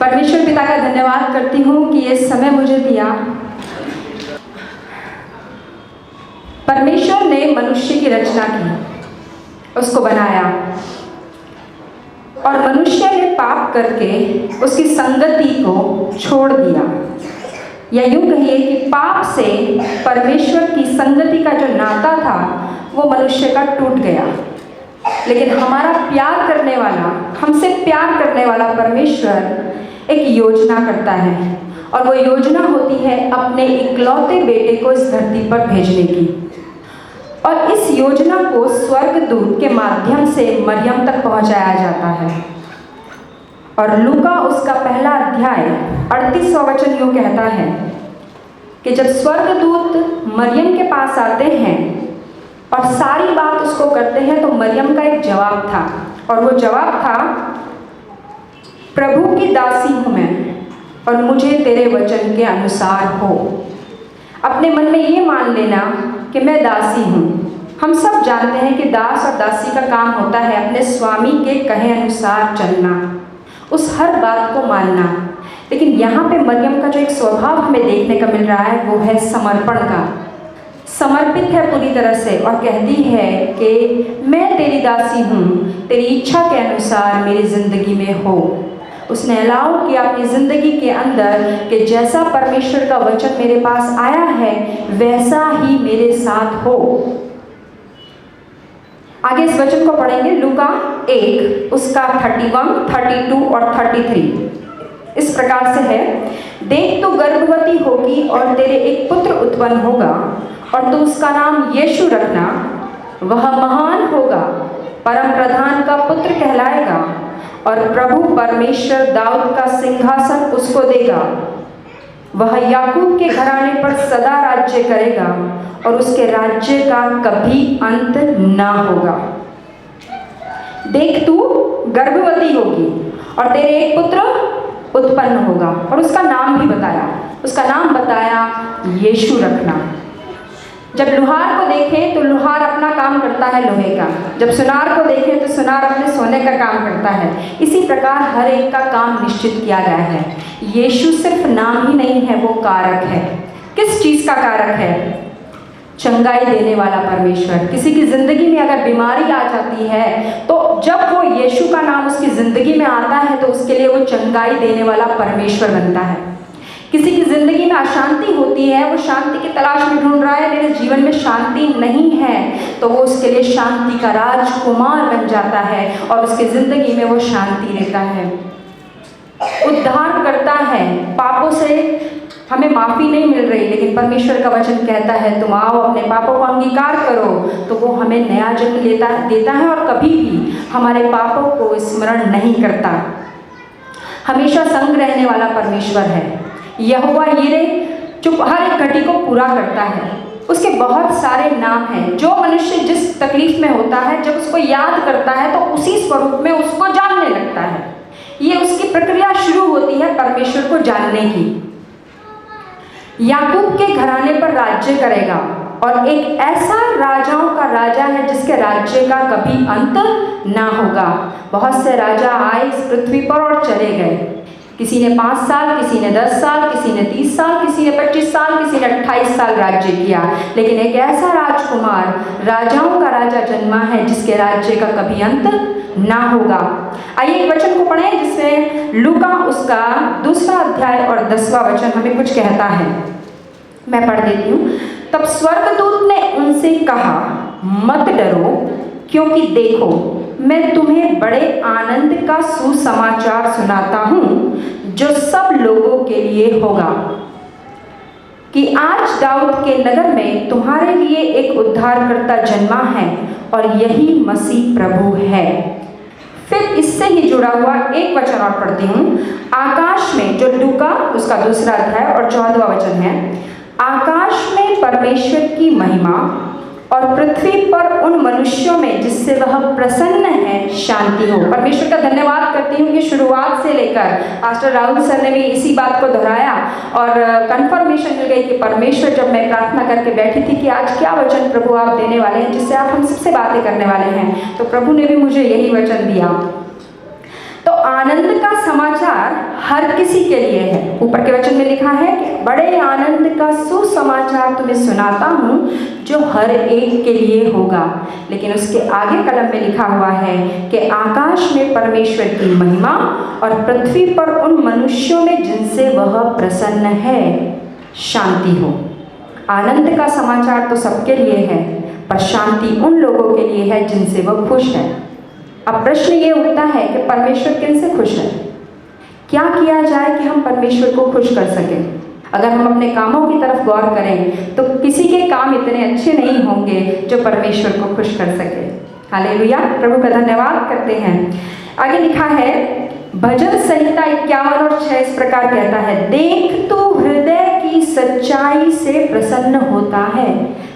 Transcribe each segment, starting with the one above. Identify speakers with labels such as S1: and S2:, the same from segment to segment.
S1: परमेश्वर पिता का धन्यवाद करती हूँ कि ये समय मुझे दिया। परमेश्वर ने मनुष्य की रचना की, उसको बनाया, और मनुष्य ने पाप करके उसकी संगति को छोड़ दिया, या यूं कहिए कि पाप से परमेश्वर की संगति का जो नाता था वो मनुष्य का टूट गया। लेकिन हमारा प्यार करने वाला, हमसे प्यार करने वाला परमेश्वर एक योजना करता है, और वो योजना होती है अपने इकलौते बेटे को इस धरती पर भेजने की। और इस योजना को स्वर्गदूत के माध्यम से मरियम तक पहुंचाया जाता है। और लूका उसका पहला अध्याय 38वां वचन यूँ कहता है कि जब स्वर्गदूत मरियम के पास आते हैं और सारी बात उसको करते हैं, तो मरियम का एक जवाब था, और वो जवाब था, प्रभु की दासी हूँ मैं, और मुझे तेरे वचन के अनुसार हो। अपने मन में ये मान लेना कि मैं दासी हूँ। हम सब जानते हैं कि दास और दासी का काम होता है अपने स्वामी के कहे अनुसार चलना, उस हर बात को मानना। लेकिन यहाँ पे मरियम का जो एक स्वभाव हमें देखने का मिल रहा है वो है समर्पण का। समर्पित है पूरी तरह से, और कहती है कि मैं तेरी दासी हूँ, तेरी इच्छा के अनुसार मेरी ज़िंदगी में हो। उसने अलाउ किया अपनी ज़िंदगी के अंदर कि जैसा परमेश्वर का वचन मेरे पास आया है वैसा ही मेरे साथ हो। आगे इस वचन को पढ़ेंगे, लूका 1 उसका 31, 32 और 33 इस प्रकार से है। देख तू गर्भवती होगी और तेरे एक पुत्र उत्पन्न होगा, और तू उसका नाम यीशु रखना। वह महान होगा, परम प्रधान का पुत्र कहलाएगा, और प्रभु परमेश्वर दाऊद का सिंहासन उसको देगा। वह याकूब के घराने पर सदा राज्य करेगा, और उसके राज्य का कभी अंत ना होगा। देख तू गर्भवती होगी और तेरे एक पुत्र उत्पन्न होगा, और उसका नाम भी बताया, उसका नाम बताया यीशु रखना। जब लोहार को देखें तो लोहार अपना काम करता है लोहे का, जब सुनार को देखें तो सुनार अपने सोने का काम करता है। इसी प्रकार हर एक का काम निश्चित किया गया है। यीशु सिर्फ नाम ही नहीं है, वो कारक है। किस चीज़ का कारक है? चंगाई देने वाला परमेश्वर। किसी की ज़िंदगी में अगर बीमारी आ जाती है तो जब वो यीशु का नाम उसकी ज़िंदगी में आता है तो उसके लिए वो चंगाई देने वाला परमेश्वर बनता है। किसी की ज़िंदगी में अशांति होती है, वो शांति की तलाश में ढूंढ रहा है, मेरे जीवन में शांति नहीं है, तो वो उसके लिए शांति का राजकुमार बन जाता है और उसकी ज़िंदगी में वो शांति देता है, उद्धार करता है। पापों से हमें माफ़ी नहीं मिल रही, लेकिन परमेश्वर का वचन कहता है तुम आओ अपने पापों को अंगीकार करो, तो वो हमें नया जन्म देता है और कभी भी हमारे पापों को स्मरण नहीं करता। हमेशा संग रहने वाला परमेश्वर है। यहोवा यिरे जो हर एक घटी को पूरा करता है। उसके बहुत सारे नाम हैं। जो मनुष्य जिस तकलीफ में होता है, जब उसको याद करता है तो उसी स्वरूप में उसको जानने लगता है। ये उसकी प्रक्रिया शुरू होती है परमेश्वर को जानने की। याकूब के घराने पर राज्य करेगा, और एक ऐसा राजाओं का राजा है जिसके राज्य का कभी अंत ना होगा। बहुत से राजा आए इस पृथ्वी पर और चले गए। किसी ने 5 साल, किसी ने 10 साल, किसी ने 30 साल, किसी ने 25 साल, किसी ने 28 साल राज्य किया, लेकिन एक ऐसा राजकुमार, राजाओं का राजा जन्मा है जिसके राज्य का कभी अंत ना होगा। आइए एक वचन को पढ़ें जिसमें लूका उसका 2 अध्याय और 10वां वचन हमें कुछ कहता है। मैं पढ़ देती हूँ। तब स्वर्गदूत ने उनसे कहा, मत डरो, क्योंकि देखो मैं तुम्हें बड़े आनंद का सुसमाचार सुनाता हूँ जो सब लोगों के लिए होगा, कि आज दाऊद के नगर में तुम्हारे लिए एक उद्धारकर्ता जन्मा है, और यही मसीह प्रभु है। फिर इससे ही जुड़ा हुआ एक वचन और पढ़ती हूँ। आकाश में, जो लूका उसका 2 अध्याय और 14वां वचन है, आकाश में परमेश्वर की महिमा और पृथ्वी पर उन मनुष्यों में जिससे वह प्रसन्न है शांति हो। परमेश्वर का धन्यवाद करती हूँ कि शुरुआत से लेकर पास्टर राहुल सर ने भी इसी बात को दोहराया और कंफर्मेशन मिल गई कि परमेश्वर, जब मैं प्रार्थना करके बैठी थी कि आज क्या वचन प्रभु आप देने वाले हैं जिससे आप हम सबसे बातें करने वाले हैं, तो प्रभु ने भी मुझे यही वचन दिया। तो आनंद का समाचार हर किसी के लिए है। ऊपर के वचन में लिखा है कि बड़े आनंद का सुसमाचार तुम्हें सुनाता हूँ जो हर एक के लिए होगा। लेकिन उसके आगे कलम में लिखा हुआ है कि आकाश में परमेश्वर की महिमा और पृथ्वी पर उन मनुष्यों में जिनसे वह प्रसन्न है शांति हो। आनंद का समाचार तो सबके लिए है, पर शांति उन लोगों के लिए है जिनसे वह खुश है। अब प्रश्न ये उठता है कि परमेश्वर किनसे खुश है? क्या किया जाए कि हम परमेश्वर को खुश कर सकें? अगर हम अपने कामों की तरफ गौर करें तो किसी के काम इतने अच्छे नहीं होंगे जो परमेश्वर को खुश कर सके। हालेलुया, प्रभु का धन्यवाद करते हैं। आगे लिखा है भजन संहिता 51 और 6 इस प्रकार कहता है, देख तू हृदय की सच्चाई से प्रसन्न होता है।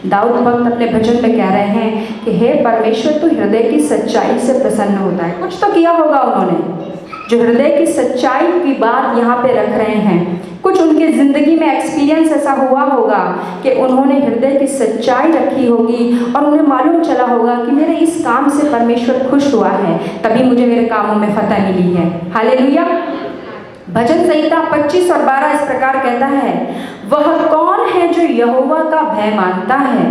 S1: दाऊद भक्त अपने भजन में कह रहे हैं कि हे परमेश्वर तू हृदय की सच्चाई से प्रसन्न होता है। कुछ तो किया होगा उन्होंने जो हृदय की सच्चाई की बात यहाँ पे रख रहे हैं। कुछ उनकी ज़िंदगी में एक्सपीरियंस ऐसा हुआ होगा कि उन्होंने हृदय की सच्चाई रखी होगी और उन्हें मालूम चला होगा कि मेरे इस काम से परमेश्वर खुश हुआ है, तभी मुझे मेरे कामों में फतह मिली है। हालेलुया। भजन संहिता 25 और 12 इस प्रकार कहता है, वह कौन है जो यहोवा का भय मानता है?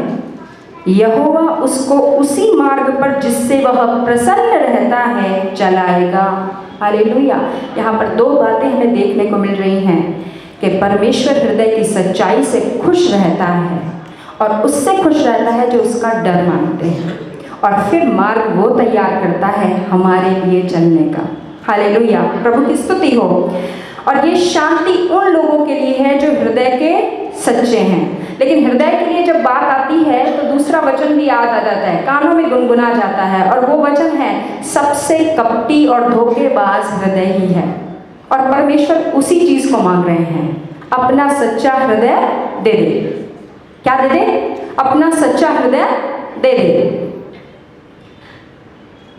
S1: यहोवा उसको उसी मार्ग पर जिससे वह प्रसन्न रहता है चलाएगा। हालेलुया। यहाँ पर दो बातें हमें देखने को मिल रही हैं कि परमेश्वर हृदय की सच्चाई से खुश रहता है और उससे खुश रहता है जो उसका डर मानते हैं, और फिर मार्ग वो तैयार करता है हमारे लिए चलने का। हालेलुया, प्रभु की स्तुति हो। और ये शांति उन लोगों के लिए है जो हृदय के सच्चे हैं। लेकिन हृदय के लिए जब बात आती है तो दूसरा वचन भी याद आ जाता है, कानों में गुनगुना जाता है, और वो वचन है सबसे कपटी और धोखेबाज हृदय ही है। और परमेश्वर उसी चीज को मांग रहे हैं, अपना सच्चा हृदय दे दे। क्या दे दे? अपना सच्चा हृदय दे दे।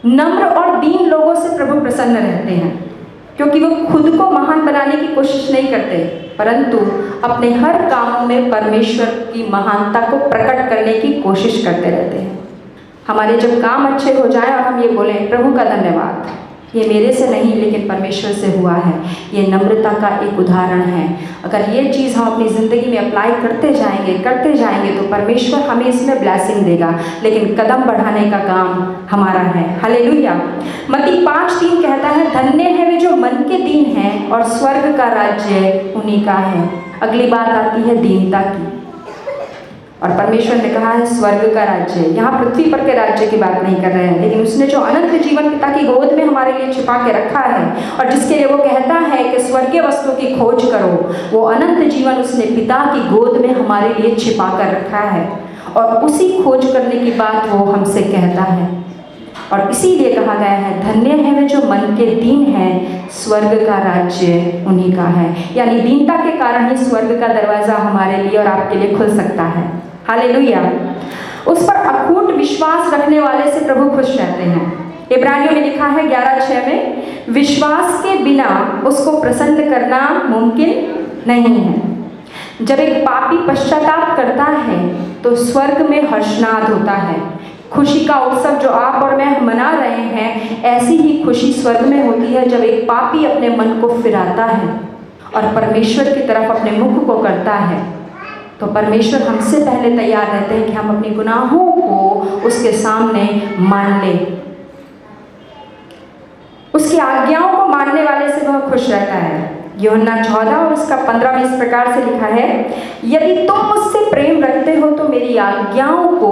S1: नम्र और दीन लोगों से प्रभु प्रसन्न रहते हैं, क्योंकि वो खुद को महान बनाने की कोशिश नहीं करते, परंतु अपने हर कामों में परमेश्वर की महानता को प्रकट करने की कोशिश करते रहते हैं। हमारे जब काम अच्छे हो जाए और हम ये बोलें प्रभु का धन्यवाद, ये मेरे से नहीं लेकिन परमेश्वर से हुआ है, ये नम्रता का एक उदाहरण है। अगर ये चीज़ हम अपनी ज़िंदगी में अप्लाई करते जाएंगे तो परमेश्वर हमें इसमें ब्लेसिंग देगा, लेकिन कदम बढ़ाने का काम हमारा है। हालेलुया। मत्ती 5:3 कहता है, धन्य है वे जो मन के दीन हैं और स्वर्ग का राज्य उन्हीं का है। अगली बात आती है दीनता की, और परमेश्वर ने कहा है स्वर्ग का राज्य। यहाँ पृथ्वी पर के राज्य की बात नहीं कर रहे हैं, लेकिन उसने जो अनंत जीवन पिता की गोद में हमारे लिए छिपा के रखा है, और जिसके लिए वो कहता है कि स्वर्गीय वस्तु की खोज करो, वो अनंत जीवन उसने पिता की गोद में हमारे लिए छिपा कर रखा है, और उसी खोज करने की बात वो हमसे कहता है। और इसीलिए कहा गया है धन्य है वे जो मन के दीन हैं, स्वर्ग का राज्य उन्हीं का है। यानी दीनता के कारण ही स्वर्ग का दरवाज़ा हमारे लिए और आपके लिए खुल सकता है। हालेलुया। उस पर अखूट विश्वास रखने वाले से प्रभु खुश रहते हैं। इब्रानियों में लिखा है 11:6 में, विश्वास के बिना उसको प्रसन्न करना मुमकिन नहीं है। जब एक पापी पश्चाताप करता है तो स्वर्ग में हर्षनाद होता है। खुशी का उत्सव जो आप और मैं मना रहे हैं, ऐसी ही खुशी स्वर्ग में होती है जब एक पापी अपने मन को फिराता है और परमेश्वर की तरफ अपने मुख को करता है। तो परमेश्वर हमसे पहले तैयार रहते हैं कि हम अपनी गुनाहों को उसके सामने मान लें। उसकी आज्ञाओं को मानने वाले से वह खुश रहता है। यूहन्ना 14 और उसका 15 में इस प्रकार से लिखा है, यदि तुम मुझसे प्रेम रखते हो तो मेरी आज्ञाओं को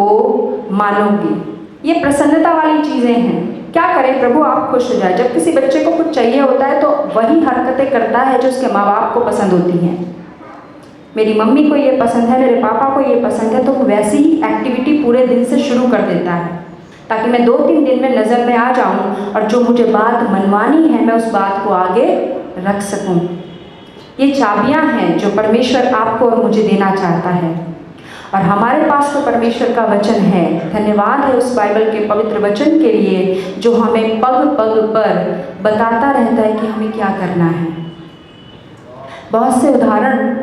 S1: मानोगे। ये प्रसन्नता वाली चीज़ें हैं। क्या करें प्रभु आप खुश हो जाए। जब किसी बच्चे को कुछ चाहिए होता है तो वही हरकतें करता है जो उसके माँ बाप को पसंद होती हैं। मेरी मम्मी को ये पसंद है, मेरे पापा को ये पसंद है, तो वैसी ही एक्टिविटी पूरे दिन से शुरू कर देता है, ताकि मैं 2-3 दिन में नज़र में आ जाऊं और जो मुझे बात मनवानी है मैं उस बात को आगे रख सकूं। ये चाबियां हैं जो परमेश्वर आपको और मुझे देना चाहता है, और हमारे पास तो परमेश्वर का वचन है। धन्यवाद है उस बाइबल के पवित्र वचन के लिए जो हमें पग पग पर बताता रहता है कि हमें क्या करना है। बहुत से उदाहरण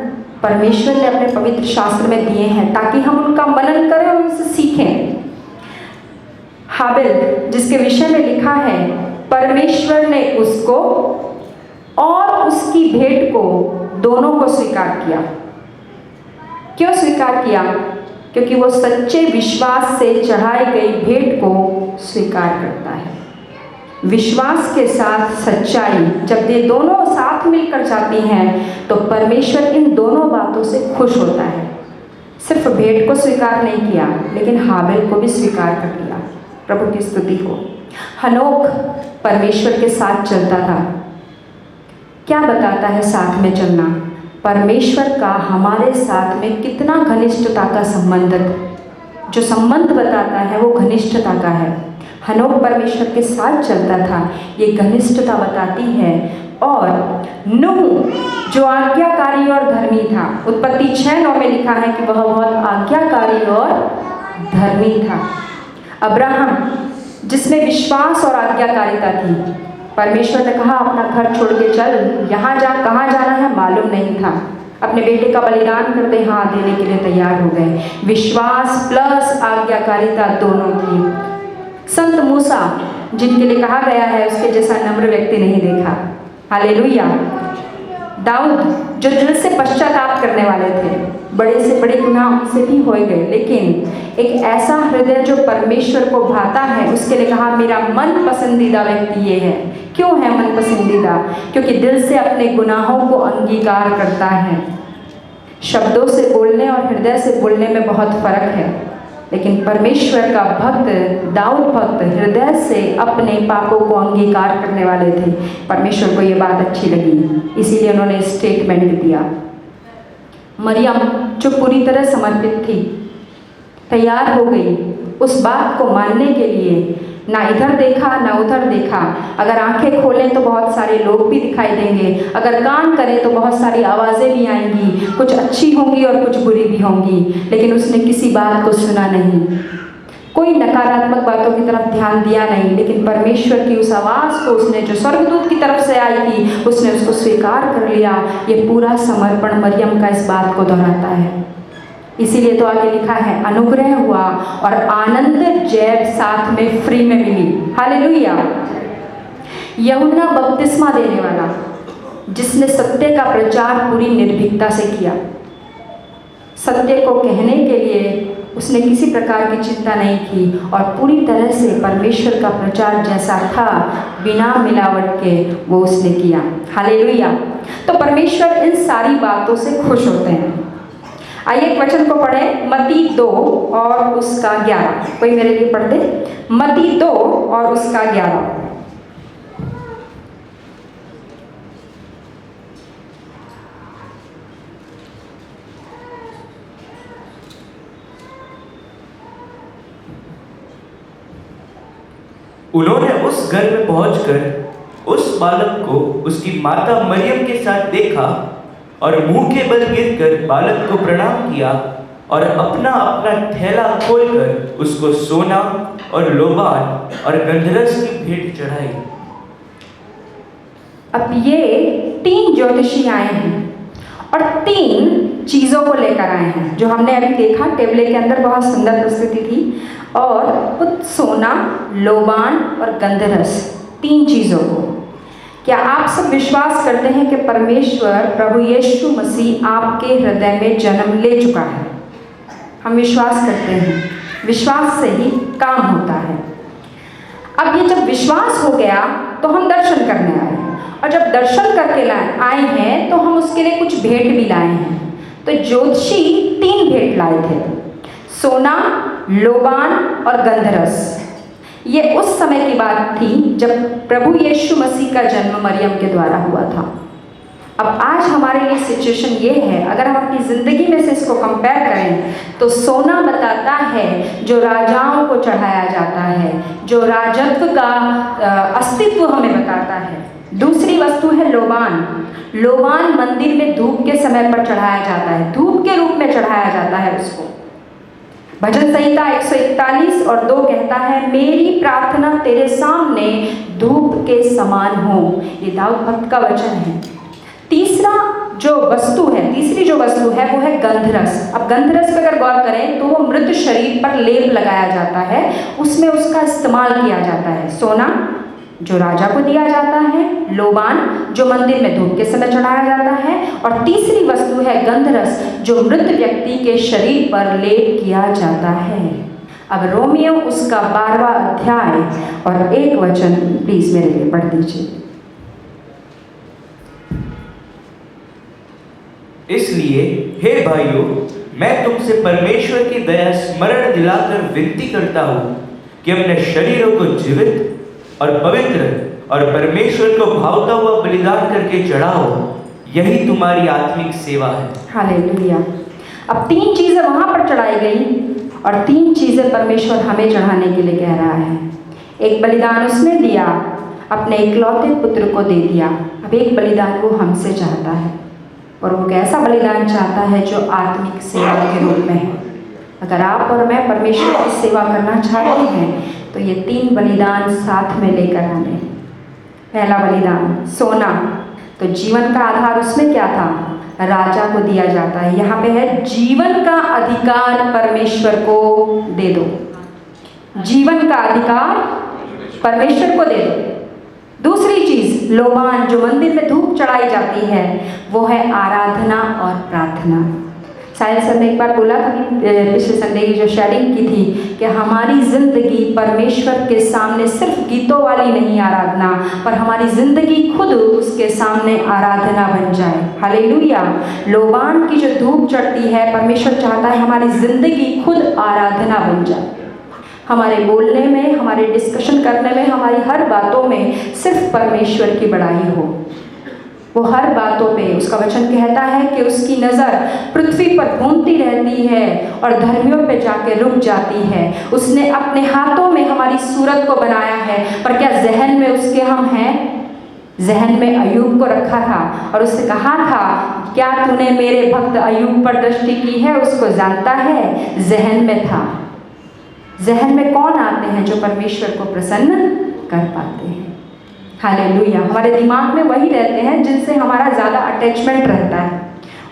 S1: परमेश्वर ने अपने पवित्र शास्त्र में दिए हैं ताकि हम उनका मनन करें और उनसे सीखें। हाबिल जिसके विषय में लिखा है, परमेश्वर ने उसको और उसकी भेंट को दोनों को स्वीकार किया। क्यों स्वीकार किया? क्योंकि वो सच्चे विश्वास से चढ़ाई गई भेंट को स्वीकार करता है। विश्वास के साथ सच्चाई जब ये दोनों साथ मिलकर जाती हैं तो परमेश्वर इन दोनों बातों से खुश होता है। सिर्फ भेंट को स्वीकार नहीं किया, लेकिन हाबिल को भी स्वीकार कर लिया। प्रभु की स्तुति हो। हनोक परमेश्वर के साथ चलता था। क्या बताता है साथ में चलना? परमेश्वर का हमारे साथ में कितना घनिष्ठता का संबंध, जो संबंध बताता है वो घनिष्ठता का है। हनोक परमेश्वर के साथ चलता था, ये घनिष्ठता बताती है। और नूह जो आज्ञाकारी और धर्मी था, उत्पत्ति 6:9 में लिखा है कि वह बहुत आज्ञाकारी और धर्मी था। अब्राहम जिसमें विश्वास और आज्ञाकारिता थी, परमेश्वर ने कहा अपना घर छोड़ के चल, यहाँ जा, कहाँ जाना है मालूम नहीं था। अपने बेटे का बलिदान कर दे, हाँ देने के लिए तैयार हो गए। विश्वास प्लस आज्ञाकारिता दोनों थी। संत मूसा जिनके लिए कहा गया है उसके जैसा नम्र व्यक्ति नहीं देखा। हालेलुया। दाऊद जो दिल से पश्चाताप करने वाले थे, बड़े से बड़े गुनाह उनसे भी हो गए, लेकिन एक ऐसा हृदय जो परमेश्वर को भाता है, उसके लिए कहा मेरा मन पसंदीदा व्यक्ति ये है। क्यों है मन पसंदीदा? क्योंकि दिल से अपने गुनाहों को अंगीकार करता है। शब्दों से बोलने और हृदय से बोलने में बहुत फर्क है, लेकिन परमेश्वर का भक्त दाऊद भक्त हृदय से अपने पापों को अंगीकार करने वाले थे। परमेश्वर को ये बात अच्छी लगी, इसीलिए उन्होंने स्टेटमेंट दिया। मरियम जो पूरी तरह समर्पित थी, तैयार हो गई उस बात को मानने के लिए। ना इधर देखा ना उधर देखा। अगर आंखें खोलें तो बहुत सारे लोग भी दिखाई देंगे, अगर कान करें तो बहुत सारी आवाज़ें भी आएंगी, कुछ अच्छी होंगी और कुछ बुरी भी होंगी, लेकिन उसने किसी बात को सुना नहीं, कोई नकारात्मक बातों की तरफ ध्यान दिया नहीं, लेकिन परमेश्वर की उस आवाज़ को उसने जो स्वर्गदूत की तरफ से आई थी उसने उसको स्वीकार कर लिया। ये पूरा समर्पण मरियम का इस बात को दोहराता है। इसीलिए तो आगे लिखा है अनुग्रह हुआ और आनंद जैब साथ में फ्री में मिली। हालेलुया। यूहन्ना बपतिस्मा देने वाला जिसने सत्य का प्रचार पूरी निर्भीकता से किया, सत्य को कहने के लिए उसने किसी प्रकार की चिंता नहीं की और पूरी तरह से परमेश्वर का प्रचार जैसा था बिना मिलावट के वो उसने किया। हालेलुया। तो परमेश्वर इन सारी बातों से खुश होते हैं। आइए एक वचन को पढ़ें, मत्ती 2 और उसका 11। कोई मेरे लिए पढ़ दे, मत्ती 2 और उसका 11।
S2: उन्होंने उस घर में पहुंचकर उस बालक को उसकी माता मरियम के साथ देखा और मुंह के बल गिरकर बालक को प्रणाम किया और अपना अपना थैला खोलकर उसको सोना और लोबान और गंधरस की भेंट चढ़ाई।
S1: अब ये 3 ज्योतिषी आए हैं और 3 चीज़ों को लेकर आए हैं जो हमने अभी देखा। टेबले के अंदर बहुत सुंदर प्रस्तुति थी और सोना, लोबान और गंधरस, 3 चीज़ों को। क्या आप सब विश्वास करते हैं कि परमेश्वर प्रभु यीशु मसीह आपके हृदय में जन्म ले चुका है? हम विश्वास करते हैं, विश्वास से ही काम होता है। अब ये जब विश्वास हो गया तो हम दर्शन करने आए, और जब दर्शन करके आए हैं तो हम उसके लिए कुछ भेंट भी लाए हैं। तो ज्योतिषी 3 भेंट लाए थे, सोना, लोबान और गंधरस। ये उस समय की बात थी जब प्रभु यीशु मसीह का जन्म मरियम के द्वारा हुआ था। अब आज हमारे लिए सिचुएशन ये है, अगर हम अपनी ज़िंदगी में से इसको कंपेयर करें तो सोना बताता है जो राजाओं को चढ़ाया जाता है, जो राजत्व का अस्तित्व हमें बताता है। दूसरी वस्तु है लोबान। लोबान मंदिर में धूप के समय पर चढ़ाया जाता है, धूप के रूप में चढ़ाया जाता है उसको। भजन संहिता 141 और 2 कहता है मेरी प्रार्थना तेरे सामने धूप के समान हो। ये दाऊद भक्त का वचन है। तीसरी जो वस्तु है वो है गंधरस। अब गंधरस पर अगर गौर करें तो वो मृत शरीर पर लेप लगाया जाता है, उसमें उसका इस्तेमाल किया जाता है। सोना, जो राजा को दिया जाता है, लोबान जो मंदिर में धूप के समय चढ़ाया जाता है, और तीसरी वस्तु है गंधरस जो मृत व्यक्ति के शरीर पर लेप किया जाता है। अब रोमियो उसका 12वां अध्याय और 1 वचन प्लीज मेरे लिए पढ़ दीजिए।
S2: इसलिए हे भाइयों, मैं तुमसे परमेश्वर की दया स्मरण दिलाकर विनती करता हूँ कि अपने शरीरों को जीवित और पवित्र और परमेश्वर को भावता हुआ बलिदान करके चढ़ाओ, यही तुम्हारी आत्मिक सेवा है।
S1: हालेलुया। अब 3 चीजें वहां पर चढ़ाई गई और 3 चीजें परमेश्वर हमें चढ़ाने के लिए कह रहा है। एक बलिदान उसने दिया, अपने इकलौते पुत्र को दे दिया। अब एक बलिदान वो हमसे चाहता है, और वो कैसा बलिदान चाहता है जो आत्मिक सेवा के रूप में है। अगर आप और मैं परमेश्वर की सेवा करना चाहते हैं तो ये 3 बलिदान साथ में लेकर आने। पहला बलिदान सोना, तो जीवन का आधार उसमें क्या था? राजा को दिया जाता है। यहाँ पे है जीवन का अधिकार परमेश्वर को दे दो। जीवन का अधिकार परमेश्वर को दे दो। दूसरी चीज लोबान जो मंदिर में धूप चढ़ाई जाती है, वो है आराधना और प्रार्थना। शायद सर ने एक बार बोला था कि पिछले संडे की जो शेयरिंग की थी कि हमारी जिंदगी परमेश्वर के सामने सिर्फ गीतों वाली नहीं आराधना, पर हमारी जिंदगी खुद उसके सामने आराधना बन जाए। हालेलुया। लोबान की जो धूप चढ़ती है, परमेश्वर चाहता है हमारी जिंदगी खुद आराधना बन जाए। हमारे बोलने में, हमारे डिस्कशन करने में, हमारी हर बातों में सिर्फ परमेश्वर की बड़ाई हो। वो हर बातों पे, उसका वचन कहता है कि उसकी नज़र पृथ्वी पर घूमती रहती है और धर्मियों पे जाके रुक जाती है। उसने अपने हाथों में हमारी सूरत को बनाया है, पर क्या जहन में उसके हम हैं? जहन में अयूब को रखा था और उससे कहा था, क्या तूने मेरे भक्त अयूब पर दृष्टि की है? उसको जानता है, जहन में था। जहन में कौन आते हैं? जो परमेश्वर को प्रसन्न कर पाते हैं। हालेलुया। हमारे दिमाग में वही रहते हैं जिनसे हमारा ज़्यादा अटैचमेंट रहता है।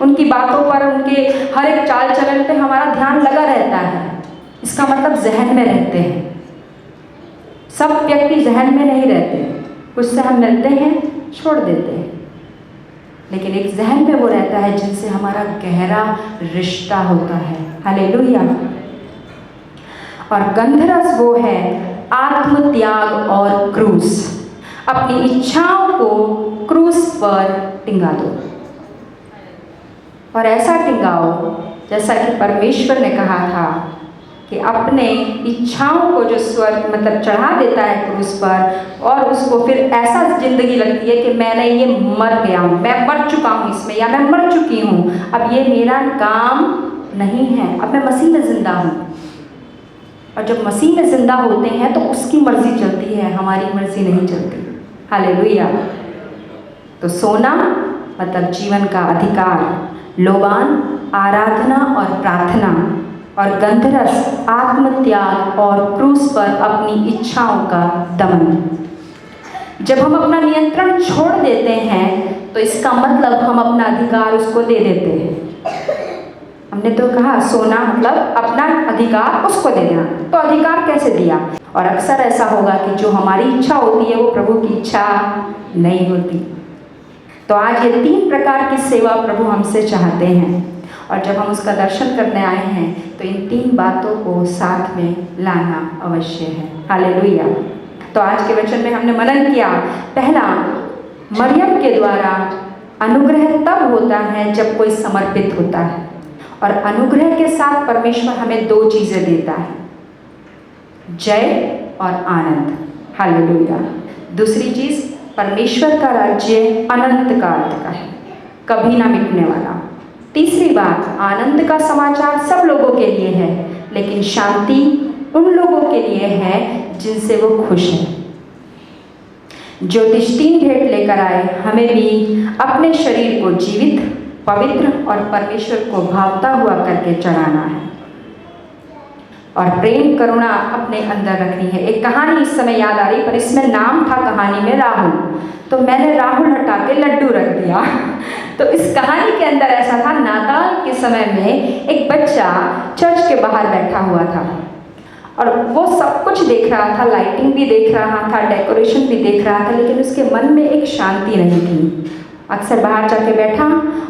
S1: उनकी बातों पर, उनके हर एक चाल चलन पे हमारा ध्यान लगा रहता है। इसका मतलब जहन में रहते हैं। सब व्यक्ति जहन में नहीं रहते, उससे हम मिलते हैं, छोड़ देते हैं, लेकिन एक जहन में वो रहता है जिनसे हमारा गहरा रिश्ता होता है। हालेलुया। और गंधरस वो है आत्म त्याग और क्रूस। अपनी इच्छाओं को क्रूस पर टिंगा दो, और ऐसा टिंगाओ जैसा कि परमेश्वर ने कहा था कि अपने इच्छाओं को जो स्वर्ग मतलब चढ़ा देता है क्रूस पर, और उसको फिर ऐसा जिंदगी लगती है कि मैंने ये मर गया हूँ, मैं मर चुका हूँ इसमें, या मैं मर चुकी हूँ, अब ये मेरा काम नहीं है, अब मैं मसीह में जिंदा हूँ। और जब मसीह में जिंदा होते हैं तो उसकी मर्जी चलती है, हमारी मर्जी नहीं चलती। हालेलुया। तो सोना मतलब जीवन का अधिकार, लोबान आराधना और प्रार्थना, और गंधरस आत्मत्याग और क्रूस पर अपनी इच्छाओं का दमन। जब हम अपना नियंत्रण छोड़ देते हैं तो इसका मतलब हम अपना अधिकार उसको दे देते हैं। हमने तो कहा सोना मतलब अपना अधिकार उसको दे देना, तो अधिकार कैसे दिया? और अक्सर ऐसा होगा कि जो हमारी इच्छा होती है वो प्रभु की इच्छा नहीं होती। तो आज ये 3 प्रकार की सेवा प्रभु हमसे चाहते हैं, और जब हम उसका दर्शन करने आए हैं तो इन 3 बातों को साथ में लाना अवश्य है। हालेलुया। तो आज के वचन में हमने मनन किया। पहला, मरियम के द्वारा अनुग्रह तब होता है जब कोई समर्पित होता है, और अनुग्रह के साथ परमेश्वर हमें 2 चीज़ें देता है, जय और आनंद। हालेलुया। दूसरी चीज़, परमेश्वर का राज्य अनंत काल का है, कभी ना मिटने वाला। तीसरी बात, आनंद का समाचार सब लोगों के लिए है, लेकिन शांति उन लोगों के लिए है जिनसे वो खुश हैं। ज्योतिष 3 भेंट लेकर आए, हमें भी अपने शरीर को जीवित, पवित्र और परमेश्वर को भावता हुआ करके चढ़ाना है, और प्रेम करुणा अपने अंदर रखनी है। एक कहानी इस समय याद आ रही, पर इसमें नाम था कहानी में राहुल, तो मैंने राहुल हटा के लड्डू रख दिया। तो इस कहानी के अंदर ऐसा था, नाताल के समय में एक बच्चा चर्च के बाहर बैठा हुआ था, और वो सब कुछ देख रहा था, लाइटिंग भी देख रहा था, डेकोरेशन भी देख रहा था, लेकिन उसके मन में एक शांति नहीं थी। अक्सर बाहर जाके बैठा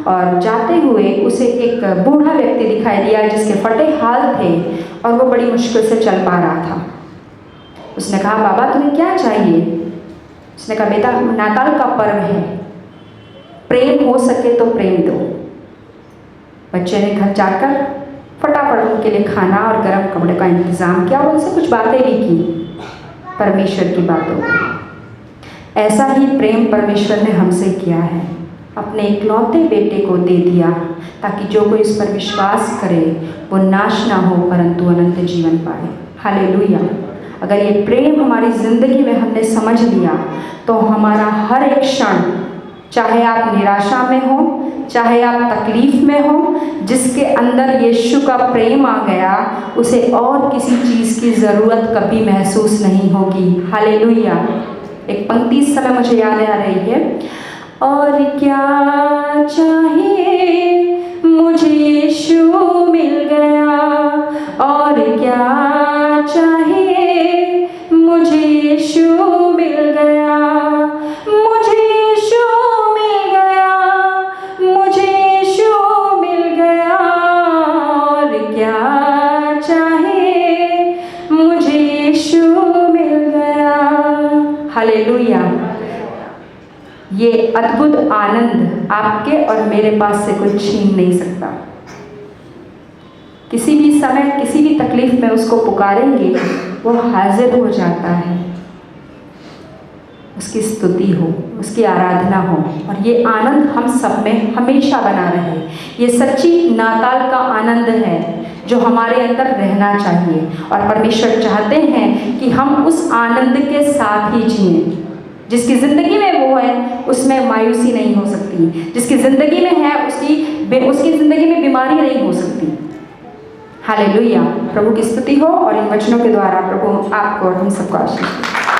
S1: और जाते हुए उसे एक बूढ़ा व्यक्ति दिखाई दिया जिसके फटे हाथ थे और वो बड़ी मुश्किल से चल पा रहा था। उसने कहा, बाबा तुम्हें क्या चाहिए? उसने कहा, बेटा नाताल का पर्व है, प्रेम हो सके तो प्रेम दो। बच्चे ने घर जाकर फटाफट उनके लिए खाना और गर्म कपड़े का इंतज़ाम किया और उनसे कुछ बातें भी की परमेश्वर की बातों को। ऐसा ही प्रेम परमेश्वर ने हमसे किया है, अपने इकलौते बेटे को दे दिया ताकि जो कोई इस पर विश्वास करे वो नाश ना हो परंतु अनंत जीवन पाए। हालेलुया। अगर ये प्रेम हमारी ज़िंदगी में हमने समझ लिया तो हमारा हर एक क्षण, चाहे आप निराशा में हो, चाहे आप तकलीफ में हो, जिसके अंदर यीशु का प्रेम आ गया उसे और किसी चीज़ की ज़रूरत कभी महसूस नहीं होगी। हालेलुया। एक पंक्ति इस समय मुझे याद आ रही है, और क्या चाहिए मुझे यीशु मिल गया, और क्या चाहिए मुझे यीशु मिल गया, मुझे यीशु मिल गया, मुझे यीशु मिल गया, और क्या चाहिए मुझे यीशु मिल गया। हालेलुया। ये अद्भुत आनंद आपके और मेरे पास से कोई छीन नहीं सकता। किसी भी समय किसी भी तकलीफ में उसको पुकारेंगे वो हाजिर हो जाता है। उसकी स्तुति हो, उसकी आराधना हो, और ये आनंद हम सब में हमेशा बना रहे। ये सच्ची नाताल का आनंद है जो हमारे अंदर रहना चाहिए, और परमेश्वर चाहते हैं कि हम उस आनंद के साथ ही जिएं। जिसकी ज़िंदगी में वो है उसमें मायूसी नहीं हो सकती, जिसकी ज़िंदगी में है उसकी ज़िंदगी में बीमारी नहीं हो सकती। हालेलुया। प्रभु की स्तुति हो और इन वचनों के द्वारा प्रभु आपको और हम सबको आशीष दे।